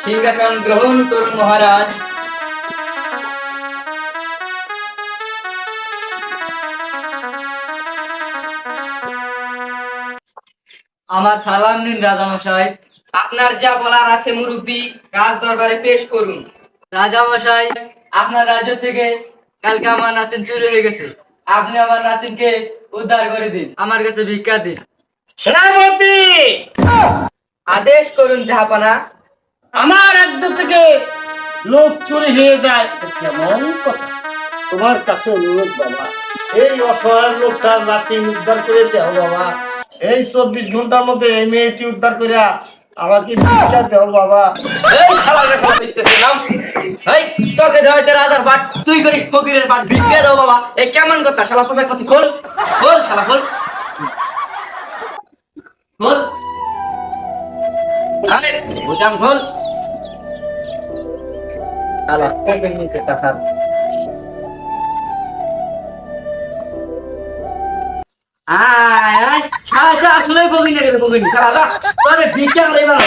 সিংহাসন গ্রহণ করুন মহারাজ। আমার সালাম নিন রাজামশাই। আপনার যা বলার আছে মুরব্বি রাজ দরবারে পেশ করুন। রাজামশাই, আপনার রাজ্য থেকে কালকে আমার নাতিন চুরি হয়ে গেছে। আপনি আমার নাতিনকে উদ্ধার করে দিন, আমার কাছে ভিক্ষা দিন। সেনাপতি, আদেশ করুন জাহাপানা। আমার রাজ্য থেকে লোক চুরি হয়ে যায়, এটা কেমন কথা? তোমার কাছে অনুরোধ বাবা, এই অসহায় লোকটার রাতে উদ্ধার করে দেও বাবা। এই 24 ঘন্টার মধ্যে এই মেয়েটি উদ্ধার করে আমাকে ভিক্ষা দেও বাবা। এই শালারে কথা কইতেছে নাম। এই তোকে দেওয়া হয়েছে রাজার বাট, তুই করিস ফকিরের বাট। ভিক্ষা দাও বাবা, এই কেমন কথা? শালা পোশাক পাতি খোল, খোল শালা খোল, খোল। আরে বুঝাম খোল। শালা কে নিতে টাকার। আয় আয়, শালা আসলেই ফকির গেছে ফকির। শালা তোদের ভিক্ষা করে এবার